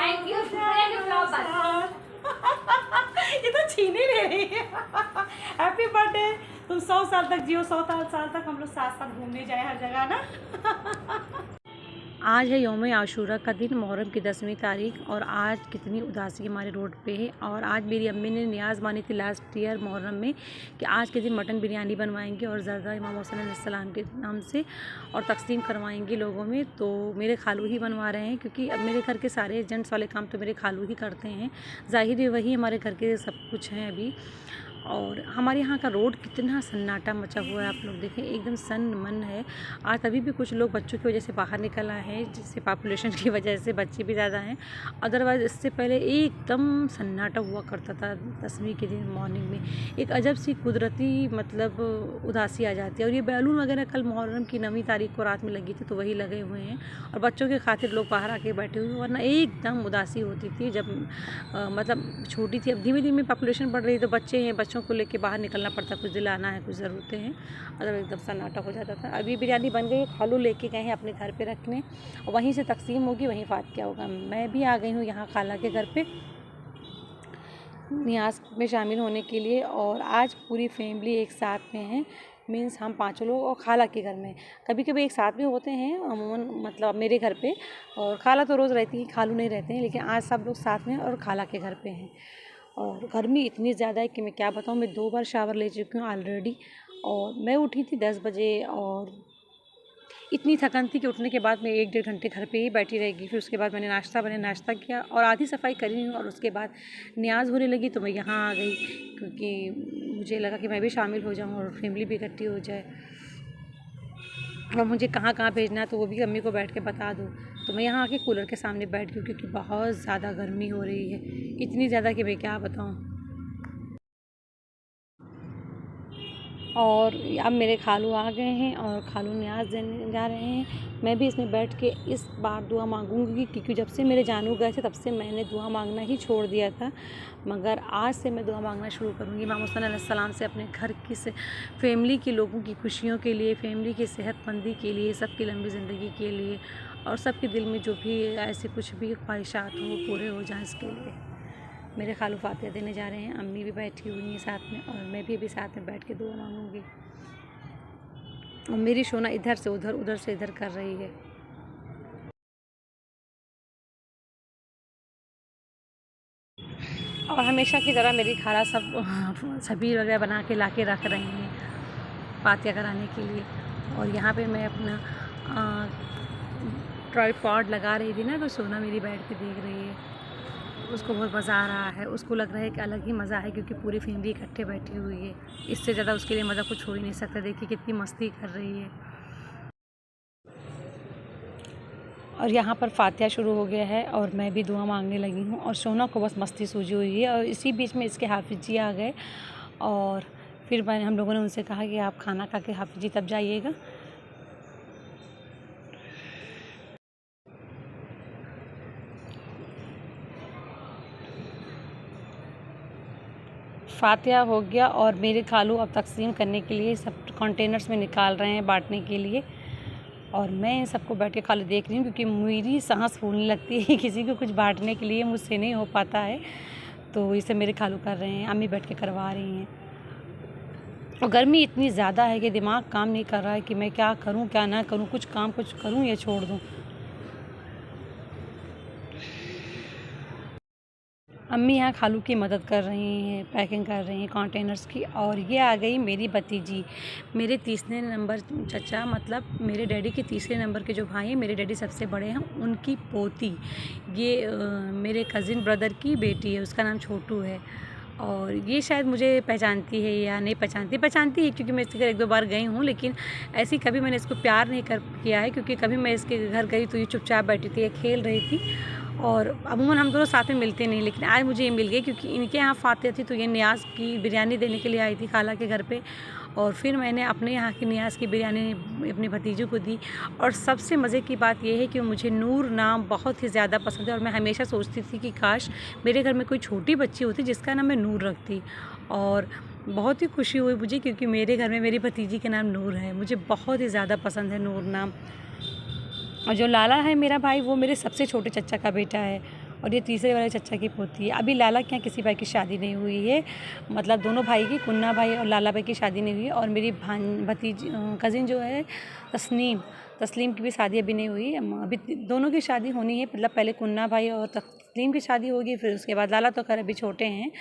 Thank you शुक्रिया के flop बस। ये तो छीन ही ले रही है। हैप्पी बर्थडे, तुम 100 साल तक जियो, 100 साल तक हम लोग साथ साथ घूमने जाए हर जगह ना। आज है यौम आशूरा का दिन, मुहर्रम की 10वीं तारीख, और आज कितनी उदासी हमारे रोड पे है। और आज मेरी अम्मी ने नियाज़ मानी थी लास्ट ईयर मुहर्रम में कि आज के दिन मटन बिरयानी बनवाएंगे और ज़रदा इमाम हुसैन अलैहिस्सलाम के नाम से और तकसीम करवाएंगे लोगों में। तो मेरे खालू ही बनवा रहे हैं, क्योंकि अब मेरे घर के सारे जेंट्स वाले काम तो मेरे खालू ही करते हैं। ज़ाहिर है वही हमारे घर के सब कुछ हैं अभी। और हमारे यहाँ का रोड कितना सन्नाटा मचा हुआ है, आप लोग देखें, एकदम सन्न मन है। आज अभी भी कुछ लोग बच्चों की वजह से बाहर निकल आए हैं, जिससे पॉपुलेशन की वजह से बच्चे भी ज़्यादा हैं। अदरवाइज़ इससे पहले एकदम सन्नाटा हुआ करता था 10वीं के दिन मॉर्निंग में। एक अजब सी कुदरती मतलब उदासी आ जाती है। और ये बैलून वगैरह कल मुहर्रम की 9वीं तारीख को रात में लगी थी, तो वही लगे हुए हैं और बच्चों के खातिर लोग बाहर आके बैठे हुए, वरना एकदम उदासी होती थी जब मतलब छोटी थी। अब धीमे धीमे पॉपुलेशन बढ़ रही है, तो बच्चे हैं, बच्चों को लेके बाहर निकलना पड़ता, कुछ दिलाना है, कुछ ज़रूरतें हैं, अदर एकदम सन्नाटा हो जाता था। अभी बिरयानी बन गई, खालू लेके गए हैं अपने घर पे रखने, और वहीं से तकसीम होगी, वहीं फातिया होगा। मैं भी आ गई हूँ यहाँ खाला के घर पे नियाज़ में शामिल होने के लिए, और आज पूरी फैमिली एक साथ में है, मीन्स हम 5 लोग और खाला के घर में। कभी कभी एक साथ में होते हैं अमूमन, मतलब मेरे घर पे, और खाला तो रोज़ रहती है, खालू नहीं रहते हैं, लेकिन आज सब लोग साथ में और खाला के घर पे हैं। और गर्मी इतनी ज़्यादा है कि मैं क्या बताऊँ, मैं 2 बार शावर ले चुकी हूँ ऑलरेडी। और मैं उठी थी 10 बजे, और इतनी थकन थी कि उठने के बाद मैं 1-1.5 घंटे घर पे ही बैठी रहेगी। फिर उसके बाद मैंने नाश्ता किया और आधी सफाई करी हूँ, और उसके बाद नियाज़ होने लगी तो मैं यहाँ आ गई, क्योंकि मुझे लगा कि मैं भी शामिल हो जाऊँ और फैमिली भी इकट्ठी हो जाए। और मुझे कहाँ कहाँ भेजना है तो वो भी अम्मी को बैठ के बता दूँ। तो मैं यहाँ आके कूलर के सामने बैठ गई, क्योंकि बहुत ज़्यादा गर्मी हो रही है, इतनी ज़्यादा कि मैं क्या बताऊँ। और अब मेरे खालू आ गए हैं और खालू न्याज़ देने जा रहे हैं। मैं भी इसमें बैठ के इस बार दुआ मांगूंगी, क्योंकि जब से मेरे जानू गए थे तब से मैंने दुआ मांगना ही छोड़ दिया था, मगर आज से मैं दुआ मांगना शुरू करूँगी इमाम हुसैन अलैहिस्सलाम से, अपने घर की से फैमिली के लोगों की खुशियों के लिए, फैमिली की सेहतमंदी के लिए, सबकी लंबी ज़िंदगी के लिए, और सबके दिल में जो भी ऐसे कुछ भी ख्वाहिशात हों वो पूरे हो जाएँ इसके लिए। मेरे खालू फातिहा देने जा रहे हैं, अम्मी भी बैठी हुई हैं साथ में, और मैं भी अभी साथ में बैठ के दुआ मांगूंगी। और मेरी शोना इधर से उधर, उधर से इधर कर रही है। और हमेशा की तरह मेरी खाला सब छबील वगैरह बना के ला के रख रही हैं फातिहा कराने के लिए। और यहाँ पे मैं अपना ट्राइपॉड लगा रही थी ना, तो सोना मेरी बैठ के देख रही है, उसको बहुत मज़ा आ रहा है। उसको लग रहा है कि अलग ही मज़ा है, क्योंकि पूरी फैमिली इकट्ठे बैठी हुई है, इससे ज़्यादा उसके लिए मज़ा कुछ हो ही नहीं सकता। देखिए कितनी मस्ती कर रही है। और यहाँ पर फातिहा शुरू हो गया है और मैं भी दुआ मांगने लगी हूँ, और सोना को बस मस्ती सूझी हुई है। और इसी बीच में इसके हाफिज़ जी आ गए, और फिर हम लोगों ने उनसे कहा कि आप खाना खा के हाफिज़ जी तब जाइएगा। फातिहा हो गया, और मेरे खालू अब तकसीम करने के लिए सब कंटेनर्स में निकाल रहे हैं बांटने के लिए, और मैं सबको बैठ के खाली देख रही हूँ, क्योंकि मेरी सांस फूलने लगती है किसी को कुछ बांटने के लिए, मुझसे नहीं हो पाता है, तो इसे मेरे खालू कर रहे हैं, अम्मी बैठ के करवा रही हैं। और गर्मी इतनी ज़्यादा है कि दिमाग काम नहीं कर रहा है कि मैं क्या करूँ क्या ना करूँ, कुछ करूँ या छोड़ दूँ। अम्मी यहाँ खालू की मदद कर रही हैं, पैकिंग कर रही हैं कंटेनर्स की। और ये आ गई मेरी भतीजी, मेरे तीसरे नंबर चचा, मतलब मेरे डैडी के तीसरे नंबर के जो भाई हैं, मेरे डैडी सबसे बड़े हैं, उनकी पोती, ये मेरे कज़िन ब्रदर की बेटी है, उसका नाम छोटू है। और ये शायद मुझे पहचानती है या नहीं पहचानती है, क्योंकि मैं इसके घर 1-2 बार गई हूँ, लेकिन ऐसी कभी मैंने इसको प्यार नहीं किया है, क्योंकि कभी मैं इसके घर गई तो ये चुपचाप बैठी थी, ये खेल रही थी, और अमूमन हम दोनों साथ में मिलते नहीं। लेकिन आज मुझे ये मिल गई, क्योंकि इनके यहाँ फातिहा थी, तो ये नियाज़ की बिरयानी देने के लिए आई थी खाला के घर पे, और फिर मैंने अपने यहाँ की नियाज़ की बिरयानी अपनी भतीजी को दी। और सबसे मज़े की बात यह है कि मुझे नूर नाम बहुत ही ज़्यादा पसंद है, और मैं हमेशा सोचती थी कि काश मेरे घर में कोई छोटी बच्ची होती जिसका नाम मैं नूर रखती। और बहुत ही खुशी हुई मुझे, क्योंकि मेरे घर में मेरी भतीजी का नाम नूर है, मुझे बहुत ही ज़्यादा पसंद है नूर नाम। और जो लाला है मेरा भाई, वो मेरे सबसे छोटे चचा का बेटा है, और ये तीसरे वाले चचा की पोती है। अभी लाला के यहाँ किसी भाई की शादी नहीं हुई है, मतलब दोनों भाई की, कुन्ना भाई और लाला भाई की शादी नहीं हुई है। और मेरी भतीजी कज़िन जो है तस्लीम की भी शादी अभी नहीं हुई। अभी दोनों की शादी होनी है, मतलब पहले कुन्ना भाई और तस्लीम की शादी होगी, फिर उसके बाद लाला तो खैर अभी छोटे हैं।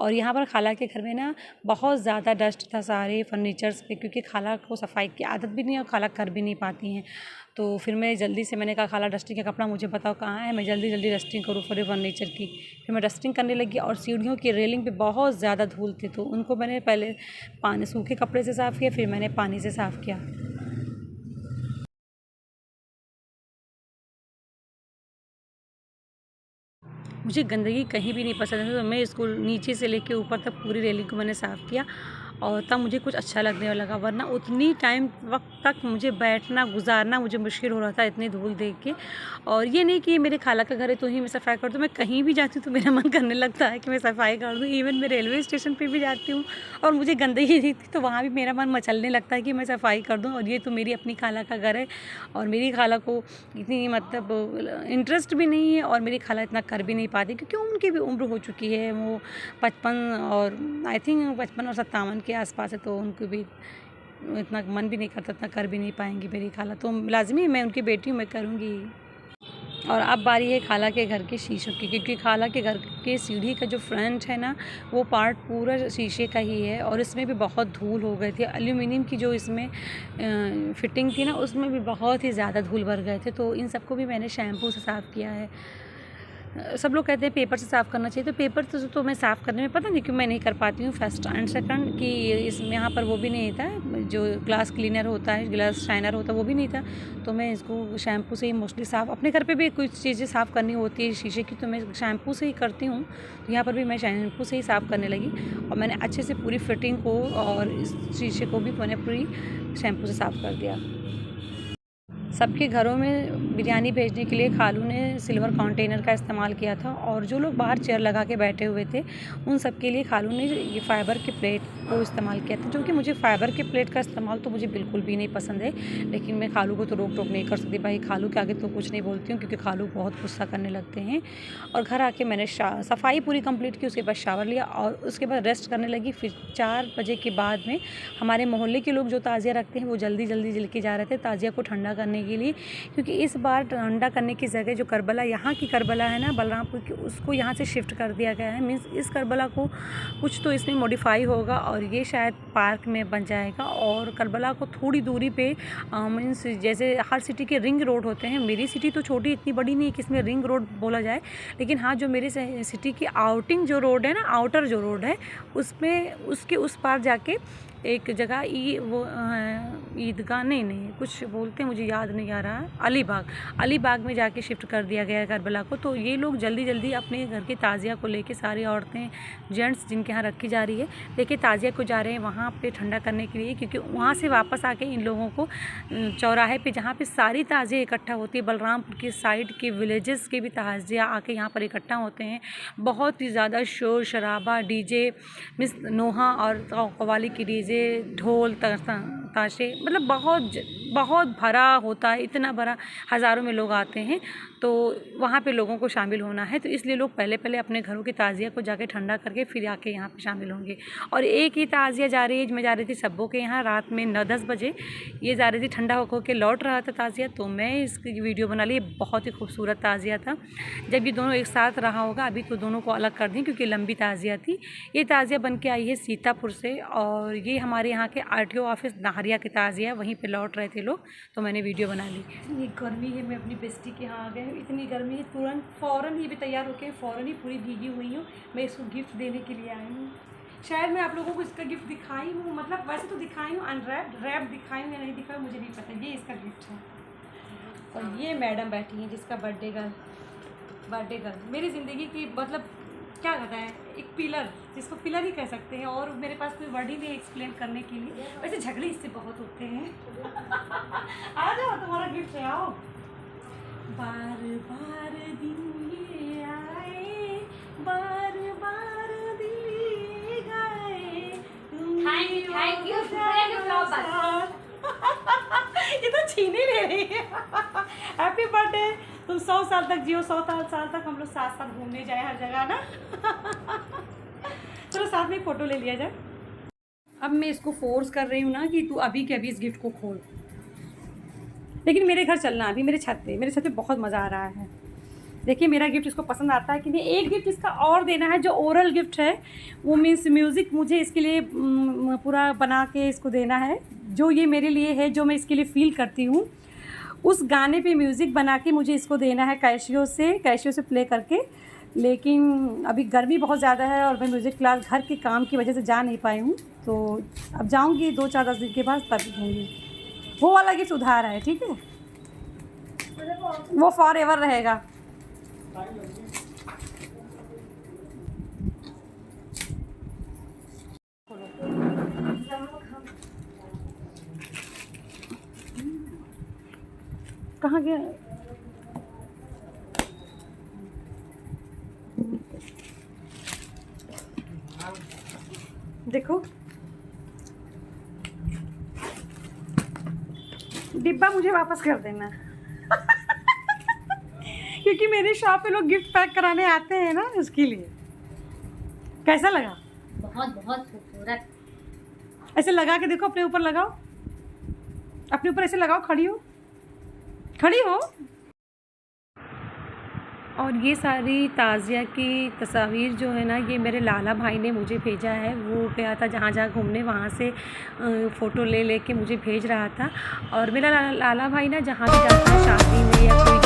और यहाँ पर खाला के घर में ना बहुत ज़्यादा डस्ट था सारे फर्नीचर्स पे, क्योंकि खाला को सफाई की आदत भी नहीं है और खाला कर भी नहीं पाती हैं। तो फिर मैंने कहा खाला डस्टिंग का कपड़ा मुझे बताओ कहाँ है, मैं जल्दी डस्टिंग करूँ पूरे फर्नीचर की। फिर मैं डस्टिंग करने लगी और सीढ़ियों की रेलिंग पे बहुत ज़्यादा धूल थी, तो उनको मैंने पहले सूखे कपड़े से साफ़ किया, फिर मैंने पानी से साफ़ किया। मुझे गंदगी कहीं भी नहीं पसंद है, तो मैं इसको नीचे से लेके ऊपर तक पूरी रेलिंग को मैंने साफ़ किया और तब मुझे कुछ अच्छा लगने लगा, वरना उतनी टाइम वक्त तक मुझे बैठना गुजारना मुझे मुश्किल हो रहा था इतनी धूल देख के। और ये नहीं कि मेरे खाला का घर है तो ही मैं सफाई कर दूँ, मैं कहीं भी जाती हूँ तो मेरा मन करने लगता है कि मैं सफाई कर दूँ। इवन मैं रेलवे स्टेशन पर भी जाती हूँ और मुझे गंदगी दिखती तो वहाँ भी मेरा मन मचलने लगता है कि मैं सफाई कर दूँ। और ये तो मेरी अपनी खाला का घर है और मेरी खाला को इतनी मतलब इंटरेस्ट भी नहीं है और मेरी खाला इतना कर भी नहीं पाती, क्योंकि उनकी भी उम्र हो चुकी है, वो 55 और आई थिंक 55 और 57 के आसपास है, तो उनको भी इतना मन भी नहीं करता, इतना कर भी नहीं पाएंगी मेरी खाला। तो लाजमी मैं उनकी बेटी हूँ, मैं करूँगी। और अब बारी है खाला के घर के शीशों की, क्योंकि खाला के घर के सीढ़ी का जो फ्रंट है ना वो पार्ट पूरा शीशे का ही है और इसमें भी बहुत धूल हो गई थी। एल्यूमिनियम की जो इसमें फिटिंग थी ना उसमें भी बहुत ही ज़्यादा धूल भर गए थे, तो इन सबको भी मैंने शैम्पू से साफ़ किया है। सब लोग कहते हैं पेपर से साफ़ करना चाहिए, तो पेपर तो मैं साफ़ करने में पता नहीं क्यों मैं नहीं कर पाती हूँ। फर्स्ट एंड सेकंड कि इसमें यहाँ पर वो भी नहीं था, जो ग्लास क्लीनर होता है, ग्लास शाइनर होता है, वो भी नहीं था, तो मैं इसको शैम्पू से ही मोस्टली साफ़, अपने घर पे भी कुछ चीज़ें साफ़ करनी होती है शीशे की तो मैं शैम्पू से ही करती हूँ, तो यहाँ पर भी मैं शैम्पू से ही साफ़ करने लगी और मैंने अच्छे से पूरी फिटिंग को और इस शीशे को भी मैंने पूरी शैम्पू से साफ़ कर दिया। सबके घरों में बिरयानी भेजने के लिए खालू ने सिल्वर कंटेनर का इस्तेमाल किया था और जो लोग बाहर चेयर लगा के बैठे हुए थे उन सब के लिए खालू ने ये फ़ाइबर के प्लेट को इस्तेमाल किया था, जो कि मुझे फ़ाइबर के प्लेट का इस्तेमाल तो मुझे बिल्कुल भी नहीं पसंद है, लेकिन मैं खालू को तो रोक टोक नहीं कर सकती। भाई खालू के आगे तो कुछ नहीं बोलती हूँ क्योंकि खालू बहुत गुस्सा करने लगते हैं। और घर आके मैंने सफाई पूरी कंप्लीट की, उसके बाद शावर लिया और उसके बाद रेस्ट करने लगी। फिर 4 बजे के बाद में हमारे मोहल्ले के लोग जो ताज़िया रखते हैं वो जल्दी लेके जा रहे थे ताज़िया को ठंडा करने के लिए, क्योंकि इस बार ठंडा करने की जगह जो करबला यहाँ की करबला है ना बलरामपुर की, उसको यहाँ से शिफ्ट कर दिया गया है। मीन्स इस करबला को कुछ तो इसमें मॉडिफाई होगा और ये शायद पार्क में बन जाएगा। और करबला को थोड़ी दूरी पे मीन्स जैसे हर सिटी के रिंग रोड होते हैं, मेरी सिटी तो छोटी इतनी बड़ी नहीं है कि इसमें रिंग रोड बोला जाए, लेकिन हाँ जो मेरे सिटी की आउटिंग जो रोड है ना, आउटर जो रोड है, उसमें उसके उस पार जाके एक जगह ईदगाह नहीं कुछ बोलते हैं, मुझे याद नहीं आ रहा, अलीबाग में जाके शिफ्ट कर दिया गया है करबला को। तो ये लोग जल्दी अपने घर की ताज़िया को लेके, सारी औरतें जेंट्स जिनके यहाँ रखी जा रही है लेके ताज़िया को जा रहे हैं वहाँ पे ठंडा करने के लिए, क्योंकि वहाँ से वापस आके इन लोगों को चौराहे पे जहाँ पे सारी ताज़िया इकट्ठा होती है, बलरामपुर की साइड के विलेजेस के भी ताज़िया आके यहाँ पर इकट्ठा होते हैं। बहुत ही ज़्यादा शोर शराबा, डीजे मिस नोहा और कव्वाली की डीजे, ढोल ताशे, मतलब बहुत भरा होता है, इतना भरा, हज़ारों में लोग आते हैं, तो वहाँ पे लोगों को शामिल होना है, तो इसलिए लोग पहले अपने घरों की ताज़िया को जाके ठंडा करके फिर आके यहाँ पे शामिल होंगे। और एक ही ताज़िया जा रही है, मैं जा रही थी सब्बों के यहाँ रात में 9-10 बजे, ये जा रही थी ठंडा होकर लौट रहा था ताज़िया, तो मैं इसकी वीडियो बना ली। बहुत ही खूबसूरत ताज़िया था। जब ये दोनों एक साथ रहा होगा, अभी तो दोनों को अलग कर दी क्योंकि लंबी ताज़िया थी। ये ताज़िया बन के आई है सीतापुर से और ये हमारे यहाँ के RTO ऑफिस नाहरिया की ताज़िया, वहीं पे लौट रहे थे लोग, तो मैंने वीडियो बना ली। ये गर्मी है, मैं अपनी बेस्टी के यहाँ आ गई हूँ, इतनी गर्मी है, तुरंत फ़ौरन ये भी तैयार होके फ़ौरन ही पूरी भीगी हुई हूँ। मैं इसको गिफ्ट देने के लिए आई हूँ। शायद मैं आप लोगों को इसका गिफ्ट दिखाई हूँ, मतलब वैसे तो दिखाई हूँ, रैप दिखाई हूँ या नहीं दिखाई मुझे नहीं पता, ये इसका गिफ्ट है। और ये मैडम बैठी हैं जिसका बर्थडे गर्ल मेरी ज़िंदगी की, मतलब क्या कहता है, एक पिलर, जिसको पिलर ही कह सकते हैं, और मेरे पास कोई वर्ड ही नहीं एक्सप्लेन करने के लिए। वैसे झगड़े इससे बहुत होते हैं। आ जाओ, तुम्हारा गिफ्ट है, आओ। बार बार दिन ये आए, बार बार दिए गए, थैंक यू ये तो छीने ले रही है। हैप्पी बर्थडे तुम 100 साल तक जियो, 100 साल तक हम लोग साथ साथ घूमने जाए हर जगह ना। चलो साथ में फ़ोटो ले लिया जाए। अब मैं इसको फोर्स कर रही हूँ ना कि तू अभी के अभी इस गिफ्ट को खोल, लेकिन मेरे घर चलना, अभी मेरे छत पे बहुत मज़ा आ रहा है। देखिए मेरा गिफ्ट इसको पसंद आता है कि नहीं। एक गिफ्ट इसका और देना है जो ओरल गिफ्ट है, वो मीन्स म्यूज़िक मुझे इसके लिए पूरा बना के इसको देना है, जो ये मेरे लिए है, जो मैं इसके लिए फ़ील करती हूँ, उस गाने पे म्यूज़िक बना के मुझे इसको देना है कैशियो से प्ले करके। लेकिन अभी गर्मी बहुत ज़्यादा है और मैं म्यूज़िक क्लास घर के काम की वजह से जा नहीं पाई हूँ, तो अब जाऊँगी 2-4-10 दिन के बाद, तब दूँगी। वो वाला गिफ्ट उधार है, ठीक है, वो फॉर एवर रहेगा। कहाँ गया? देखो डिब्बा मुझे वापस कर देना। क्योंकि मेरी शॉप पे लोग गिफ्ट पैक कराने आते हैं ना, उसके लिए। कैसा लगा? बहुत बहुत खूबसूरत। ऐसे लगा के देखो, अपने ऊपर लगाओ, अपने ऊपर ऐसे लगाओ, खड़ी हो। और ये सारी ताज़िया की तस्वीर जो है ना, ये मेरे लाला भाई ने मुझे भेजा है। वो गया था जहाँ घूमने, वहाँ से फ़ोटो ले के मुझे भेज रहा था। और मेरा लाला भाई ना जहाँ भी जाता है शादी में या कोई